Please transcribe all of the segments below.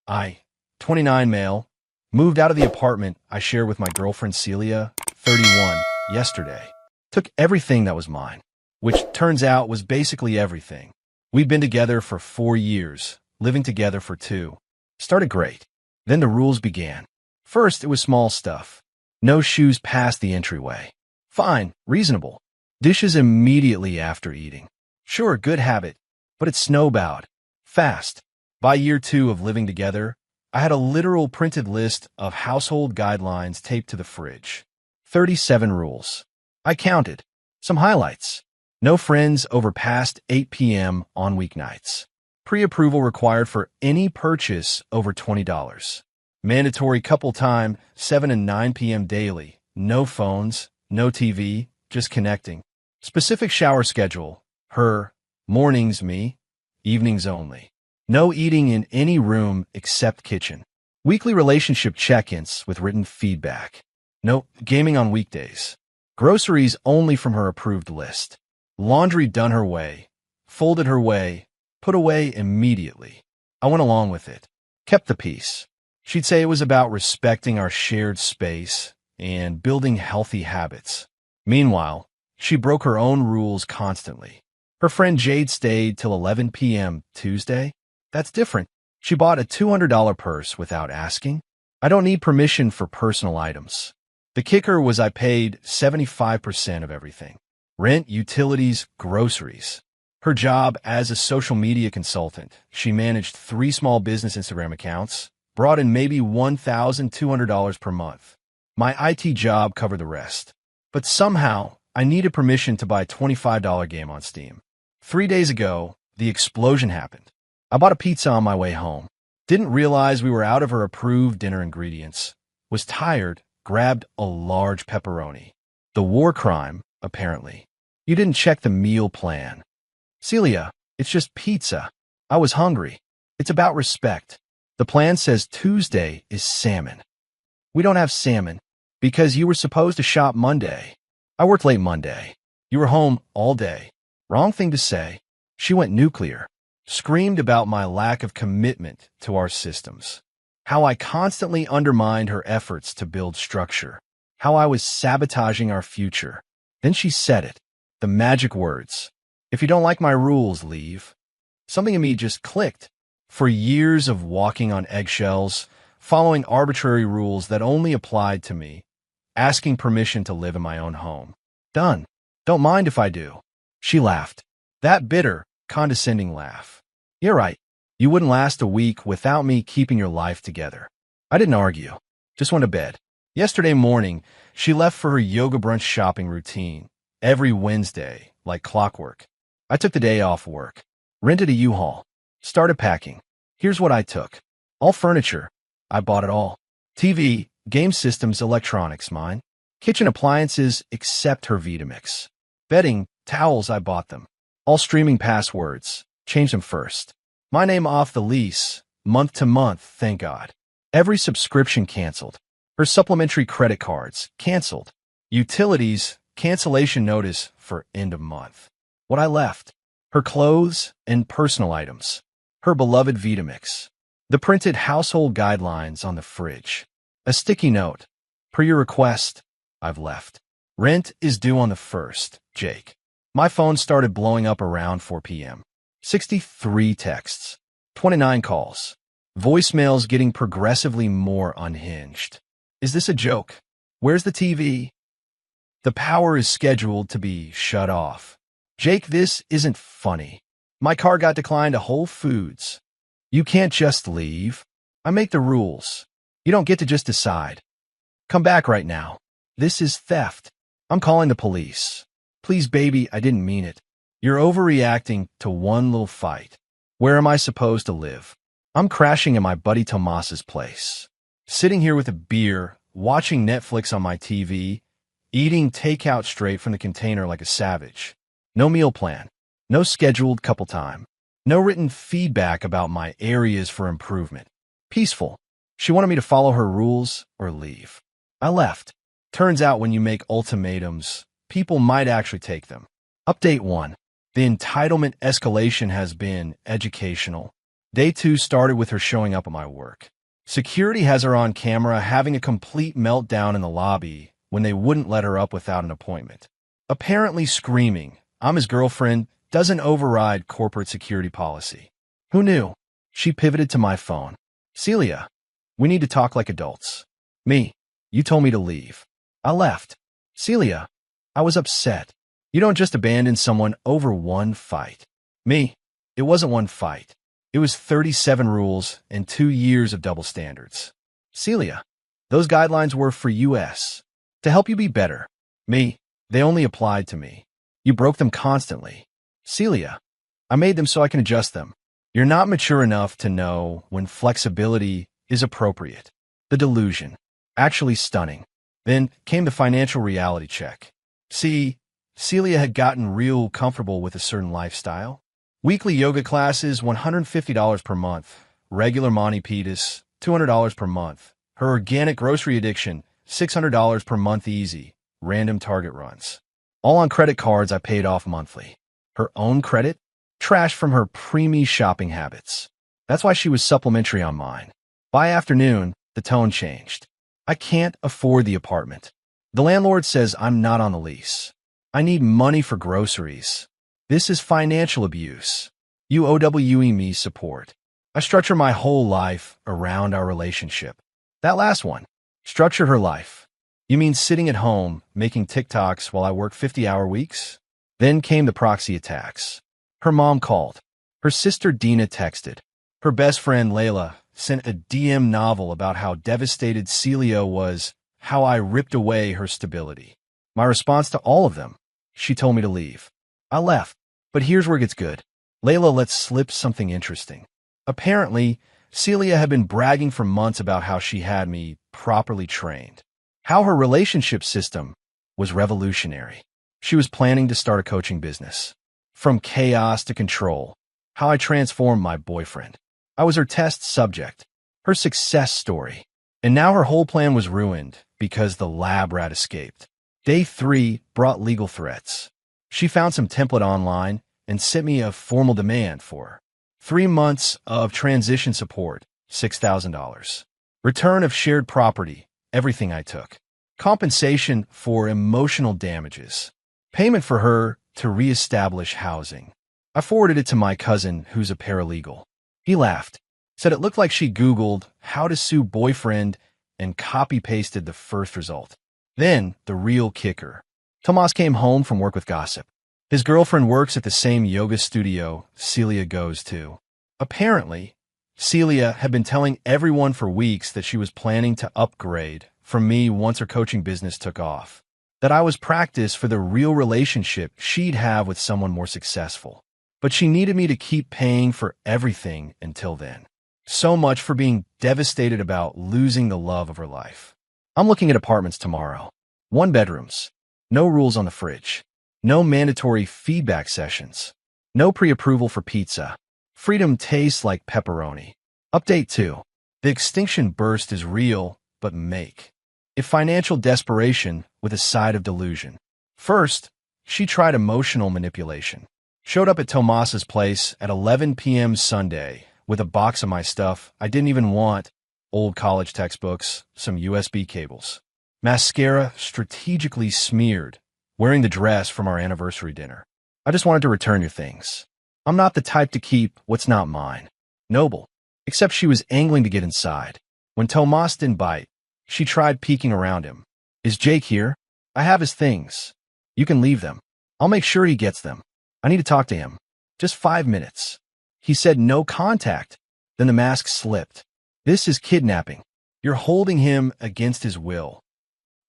I, 29 male, moved out of the apartment I shared with my girlfriend Celia, 31, yesterday. Took everything that was mine, which turns out was basically everything. We'd been together for 4 years, living together for 2. Started great. Then the rules began. First, it was small stuff. No shoes past the entryway. Fine, reasonable. Dishes immediately after eating. Sure, good habit, but it snowballed. Fast. By year 2 of living together, I had a literal printed list of household guidelines taped to the fridge. 37 rules. I counted. Some highlights. No friends over past 8 p.m. on weeknights. Pre-approval required for any purchase over $20. Mandatory couple time, 7 and 9 p.m. daily. No phones, no TV, just connecting. Specific shower schedule. Her, mornings me, evenings only. No eating in any room except kitchen. Weekly relationship check-ins with written feedback. No gaming on weekdays. Groceries only from her approved list. Laundry done her way, folded her way, put away immediately. I went along with it. Kept the peace. She'd say it was about respecting our shared space and building healthy habits. Meanwhile, she broke her own rules constantly. Her friend Jade stayed till 11 p.m. Tuesday. That's different. She bought a $200 purse without asking. I don't need permission for personal items. The kicker was I paid 75% of everything. Rent, utilities, groceries. Her job as a social media consultant. She managed 3 small business Instagram accounts, brought in maybe $1,200 per month. My IT job covered the rest. But somehow, I needed permission to buy a $25 game on Steam. 3 days ago, the explosion happened. I bought a pizza on my way home. Didn't realize we were out of her approved dinner ingredients. Was tired, grabbed a large pepperoni. The war crime, apparently. You didn't check the meal plan. Celia, it's just pizza. I was hungry. It's about respect. The plan says Tuesday is salmon. We don't have salmon because you were supposed to shop Monday. I worked late Monday. You were home all day. Wrong thing to say. She went nuclear. Screamed about my lack of commitment to our systems. How I constantly undermined her efforts to build structure. How I was sabotaging our future. Then she said it. The magic words. If you don't like my rules, leave. Something in me just clicked. For years of walking on eggshells, following arbitrary rules that only applied to me, asking permission to live in my own home. Done. Don't mind if I do. She laughed. That bitter, condescending laugh. You're right. You wouldn't last a week without me keeping your life together. I didn't argue. Just went to bed. Yesterday morning, she left for her yoga brunch shopping routine. Every Wednesday, like clockwork. I took the day off work. Rented a U-Haul. Started packing. Here's what I took. All furniture. I bought it all. TV, game systems, electronics, mine. Kitchen appliances except her Vitamix. Bedding, towels, I bought them. All streaming passwords. Changed them first. My name off the lease. Month to month, thank God. Every subscription canceled. Her supplementary credit cards, canceled. Utilities, cancellation notice for end of month. What I left. Her clothes and personal items. Her beloved Vitamix. The printed household guidelines on the fridge. A sticky note. Per your request, I've left. Rent is due on the 1st, Jake. My phone started blowing up around 4 p.m. 63 texts. 29 calls. Voicemails getting progressively more unhinged. Is this a joke? Where's the TV? The power is scheduled to be shut off. Jake, this isn't funny. My car got declined to Whole Foods. You can't just leave. I make the rules. You don't get to just decide. Come back right now. This is theft. I'm calling the police. Please, baby, I didn't mean it. You're overreacting to one little fight. Where am I supposed to live? I'm crashing in my buddy Tomas's place. Sitting here with a beer, watching Netflix on my TV, eating takeout straight from the container like a savage. No meal plan. No scheduled couple time. No written feedback about my areas for improvement. Peaceful. She wanted me to follow her rules or leave. I left. Turns out when you make ultimatums, people might actually take them. Update 1. The entitlement escalation has been educational. Day 2 started with her showing up at my work. Security has her on camera having a complete meltdown in the lobby when they wouldn't let her up without an appointment. Apparently screaming, "I'm his girlfriend," doesn't override corporate security policy. Who knew? She pivoted to my phone. "Celia, we need to talk like adults." Me, "You told me to leave." I left. "Celia, I was upset. You don't just abandon someone over one fight." Me, "It wasn't one fight. It was 37 rules and 2 years of double standards." "Celia, those guidelines were for US. To help you be better." Me, "They only applied to me. You broke them constantly." "Celia, I made them so I can adjust them. You're not mature enough to know when flexibility is appropriate." The delusion. Actually stunning. Then came the financial reality check. See, Celia had gotten real comfortable with a certain lifestyle. Weekly yoga classes, $150 per month. Regular Mani Pitas, $200 per month. Her organic grocery addiction, $600 per month easy. Random Target runs. All on credit cards I paid off monthly. Her own credit? Trash from her preemie shopping habits. That's why she was supplementary on mine. By afternoon, the tone changed. "I can't afford the apartment. The landlord says I'm not on the lease. I need money for groceries. This is financial abuse. You owing me support." I structure my whole life around our relationship. That last one. Structure her life. You mean sitting at home, making TikToks while I work 50-hour weeks? Then came the proxy attacks. Her mom called. Her sister Dina texted. Her best friend Layla sent a DM novel about how devastated Celia was, how I ripped away her stability. My response to all of them: she told me to leave. I left. But here's where it gets good. Layla lets slip something interesting. Apparently, Celia had been bragging for months about how she had me properly trained, how her relationship system was revolutionary. She was planning to start a coaching business. From chaos to control, how I transformed my boyfriend. I was her test subject, her success story. And now her whole plan was ruined because the lab rat escaped. Day 3 brought legal threats. She found some template online and sent me a formal demand for 3 months of transition support, $6,000. Return of shared property, everything I took. Compensation for emotional damages. Payment for her to reestablish housing. I forwarded it to my cousin, who's a paralegal. He laughed, said it looked like she Googled how to sue boyfriend and copy-pasted the first result. Then, the real kicker. Tomas came home from work with gossip. His girlfriend works at the same yoga studio Celia goes to. Apparently, Celia had been telling everyone for weeks that she was planning to upgrade from me once her coaching business took off. That I was practice for the real relationship she'd have with someone more successful. But she needed me to keep paying for everything until then. So much for being devastated about losing the love of her life. I'm looking at apartments tomorrow. 1 bedrooms. No rules on the fridge. No mandatory feedback sessions. No pre-approval for pizza. Freedom tastes like pepperoni. Update 2. The extinction burst is real, but make. If financial desperation with a side of delusion. First, she tried emotional manipulation. Showed up at Tomas's place at 11 p.m. Sunday with a box of my stuff I didn't even want, old college textbooks, some USB cables. Mascara strategically smeared, wearing the dress from our anniversary dinner. I just wanted to return your things. I'm not the type to keep what's not mine. Noble. Except she was angling to get inside. When Tomas didn't bite, she tried peeking around him. Is Jake here? I have his things. You can leave them. I'll make sure he gets them. I need to talk to him. Just 5 minutes. He said no contact. Then the mask slipped. This is kidnapping. You're holding him against his will.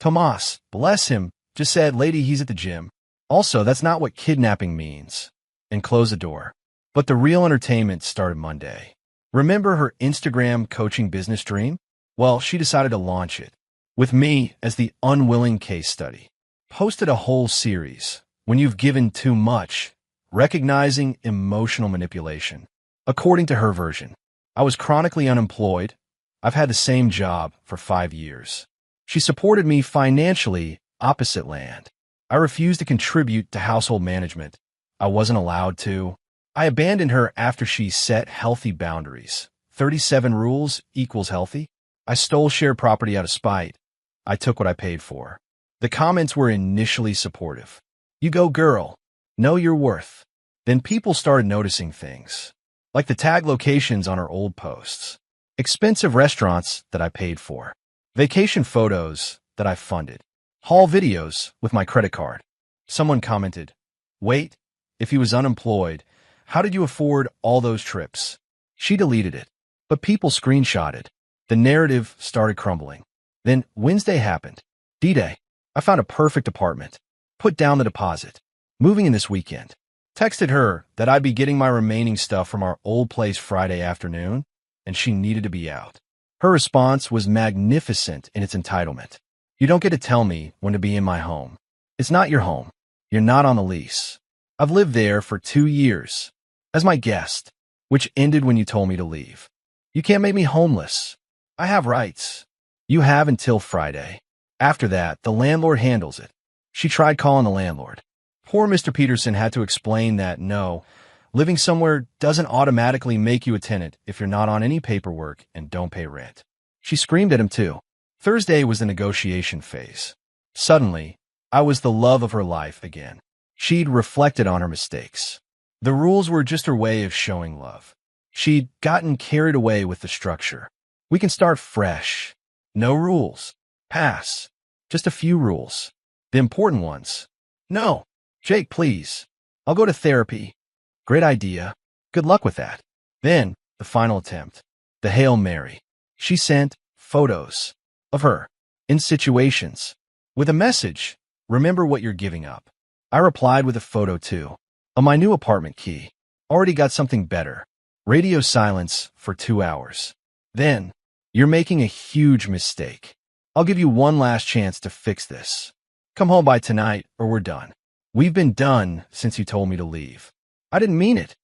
Tomas, bless him, just said, "Lady, he's at the gym." Also, that's not what kidnapping means. And close the door. But the real entertainment started Monday. Remember her Instagram coaching business dream? Well, she decided to launch it. With me as the unwilling case study. Posted a whole series. When you've given too much. Recognizing emotional manipulation. According to her version, I was chronically unemployed. I've had the same job for 5 years. She supported me financially, opposite land. I refused to contribute to household management. I wasn't allowed to. I abandoned her after she set healthy boundaries. 37 rules equals healthy? I stole shared property out of spite. I took what I paid for. The comments were initially supportive. You go, girl. Know your worth. Then people started noticing things, like the tag locations on her old posts, expensive restaurants that I paid for, vacation photos that I funded, haul videos with my credit card. Someone commented, wait, if he was unemployed, how did you afford all those trips? She deleted it, but people screenshotted. The narrative started crumbling. Then Wednesday happened. D-Day. I found a perfect apartment. Put down the deposit. Moving in this weekend. Texted her that I'd be getting my remaining stuff from our old place Friday afternoon, and she needed to be out. Her response was magnificent in its entitlement. You don't get to tell me when to be in my home. It's not your home. You're not on the lease. I've lived there for 2 years as my guest, which ended when you told me to leave. You can't make me homeless. I have rights. You have until Friday. After that, the landlord handles it. She tried calling the landlord. Poor Mr. Peterson had to explain that no, living somewhere doesn't automatically make you a tenant if you're not on any paperwork and don't pay rent. She screamed at him too. Thursday was the negotiation phase. Suddenly, I was the love of her life again. She'd reflected on her mistakes. The rules were just her way of showing love. She'd gotten carried away with the structure. We can start fresh. No rules. Pass. Just a few rules. The important ones. No. Jake, please. I'll go to therapy. Great idea. Good luck with that. Then, the final attempt. The Hail Mary. She sent photos of her in situations with a message. Remember what you're giving up. I replied with a photo too. On my new apartment key. Already got something better. Radio silence for 2 hours. Then, you're making a huge mistake. I'll give you one last chance to fix this. Come home by tonight or we're done. We've been done since you told me to leave. I didn't mean it.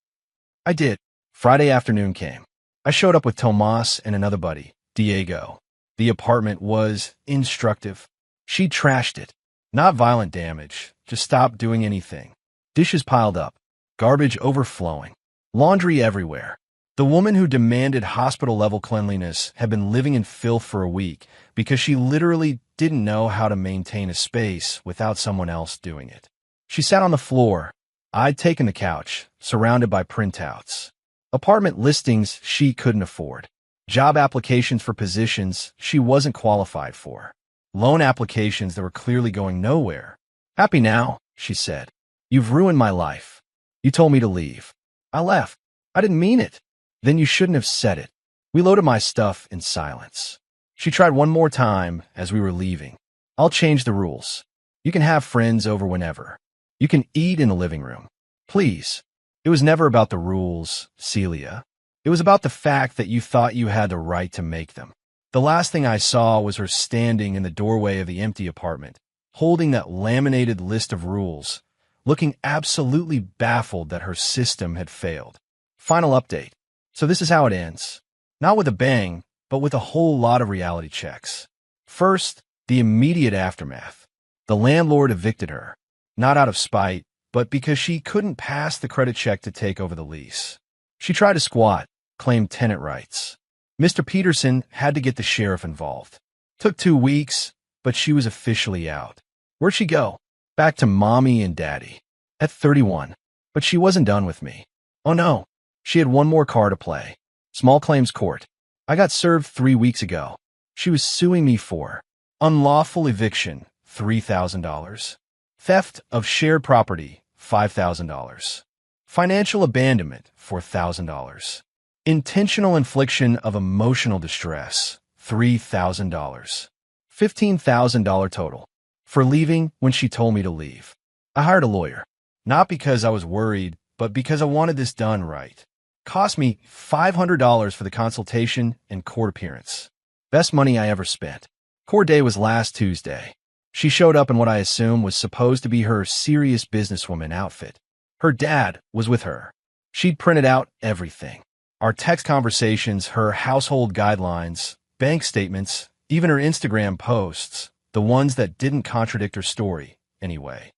I did. Friday afternoon came. I showed up with Tomas and another buddy, Diego. The apartment was instructive. She trashed it. Not violent damage, just stopped doing anything. Dishes piled up. Garbage overflowing. Laundry everywhere. The woman who demanded hospital-level cleanliness had been living in filth for a week because she literally didn't know how to maintain a space without someone else doing it. She sat on the floor. I'd taken the couch, surrounded by printouts. Apartment listings she couldn't afford. Job applications for positions she wasn't qualified for. Loan applications that were clearly going nowhere. Happy now, she said. You've ruined my life. You told me to leave. I left. I didn't mean it. Then you shouldn't have said it. We loaded my stuff in silence. She tried one more time as we were leaving. I'll change the rules. You can have friends over whenever. You can eat in the living room. Please. It was never about the rules, Celia. It was about the fact that you thought you had the right to make them. The last thing I saw was her standing in the doorway of the empty apartment, holding that laminated list of rules, looking absolutely baffled that her system had failed. Final update. So this is how it ends. Not with a bang, but with a whole lot of reality checks. First, the immediate aftermath. The landlord evicted her, not out of spite, but because she couldn't pass the credit check to take over the lease. She tried to squat, claimed tenant rights. Mr. Peterson had to get the sheriff involved. Took 2 weeks, but she was officially out. Where'd she go? Back to mommy and daddy. At 31. But she wasn't done with me. Oh no. She had one more card to play. Small claims court. I got served 3 weeks ago. She was suing me for unlawful eviction, $3,000. Theft of shared property, $5,000. Financial abandonment, $4,000. Intentional infliction of emotional distress, $3,000. $15,000 total. For leaving when she told me to leave. I hired a lawyer. Not because I was worried, but because I wanted this done right. Cost me $500 for the consultation and court appearance. Best money I ever spent. Court day was last Tuesday. She showed up in what I assume was supposed to be her serious businesswoman outfit. Her dad was with her. She'd printed out everything. Our text conversations, her household guidelines, bank statements, even her Instagram posts, the ones that didn't contradict her story, anyway.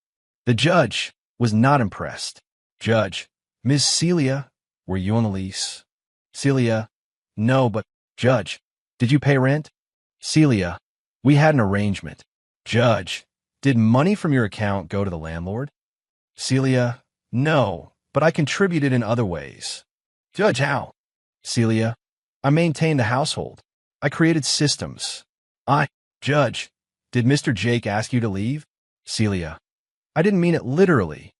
The judge was not impressed. Judge, Miss Celia, were you on the lease? Celia, no, but, Judge, did you pay rent? Celia, we had an arrangement. Judge, did money from your account go to the landlord? Celia, no, but I contributed in other ways. Judge, how? Celia, I maintained the household. I created systems. Judge, did Mr. Jake ask you to leave? Celia, I didn't mean it literally.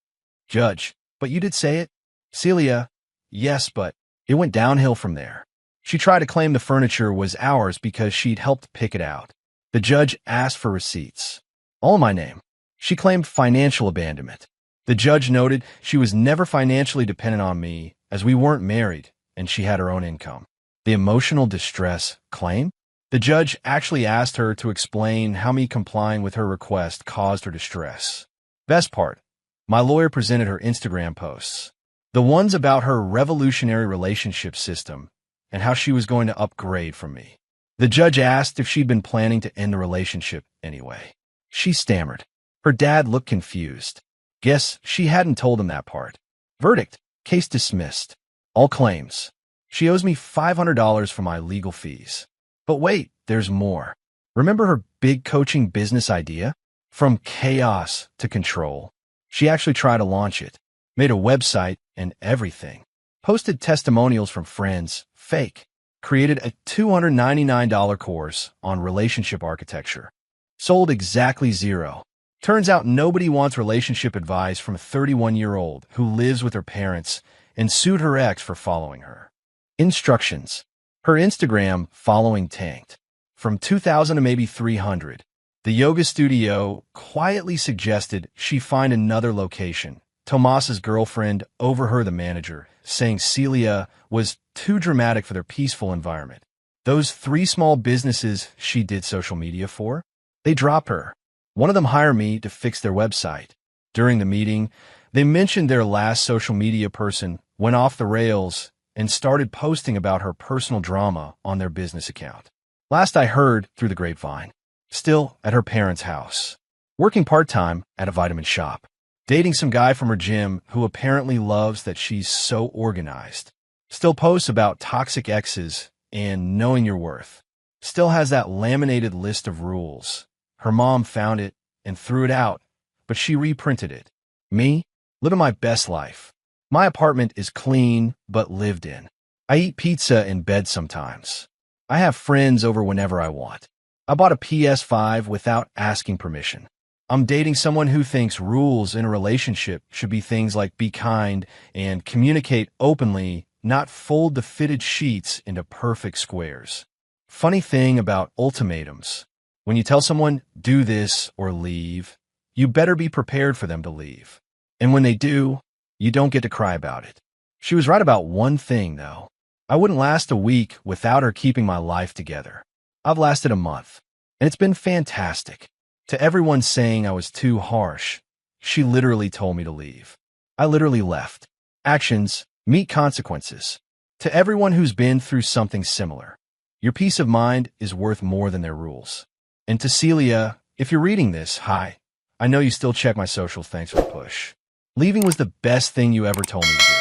Judge, but you did say it? Celia, yes, but it went downhill from there. She tried to claim the furniture was ours because she'd helped pick it out. The judge asked for receipts. All in my name. She claimed financial abandonment. The judge noted she was never financially dependent on me as we weren't married and she had her own income. The emotional distress claim? The judge actually asked her to explain how me complying with her request caused her distress. Best part, my lawyer presented her Instagram posts. The ones about her revolutionary relationship system and how she was going to upgrade from me. The judge asked if she'd been planning to end the relationship anyway. She stammered. Her dad looked confused. Guess she hadn't told him that part. Verdict, case dismissed. All claims. She owes me $500 for my legal fees. But wait, there's more. Remember her big coaching business idea? From chaos to control. She actually tried to launch it. Made a website and everything. Posted testimonials from friends, fake. Created a $299 course on relationship architecture. Sold exactly zero. Turns out nobody wants relationship advice from a 31-year-old who lives with her parents and sued her ex for following her. Instructions. Her Instagram following tanked. From 2,000 to maybe 300. The yoga studio quietly suggested she find another location. Tomas's girlfriend overheard the manager, saying Celia was too dramatic for their peaceful environment. Those 3 small businesses she did social media for, they dropped her. One of them hired me to fix their website. During the meeting, they mentioned their last social media person went off the rails and started posting about her personal drama on their business account. Last I heard through the grapevine, still at her parents' house, working part-time at a vitamin shop, dating some guy from her gym who apparently loves that she's so organized, still posts about toxic exes and knowing your worth, still has that laminated list of rules. Her mom found it and threw it out, but she reprinted it. Me, living my best life. My apartment is clean, but lived in. I eat pizza in bed sometimes. I have friends over whenever I want. I bought a PS5 without asking permission. I'm dating someone who thinks rules in a relationship should be things like be kind and communicate openly, not fold the fitted sheets into perfect squares. Funny thing about ultimatums. When you tell someone, do this or leave, you better be prepared for them to leave. And when they do, you don't get to cry about it. She was right about one thing, though. I wouldn't last a week without her keeping my life together. I've lasted a month, and it's been fantastic. To everyone saying I was too harsh, she literally told me to leave. I literally left. Actions meet consequences. To everyone who's been through something similar, your peace of mind is worth more than their rules. And to Celia, if you're reading this, hi. I know you still check my socials, thanks for the push. Leaving was the best thing you ever told me to do.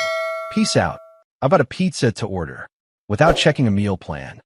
Peace out. I bought a pizza to order without checking a meal plan.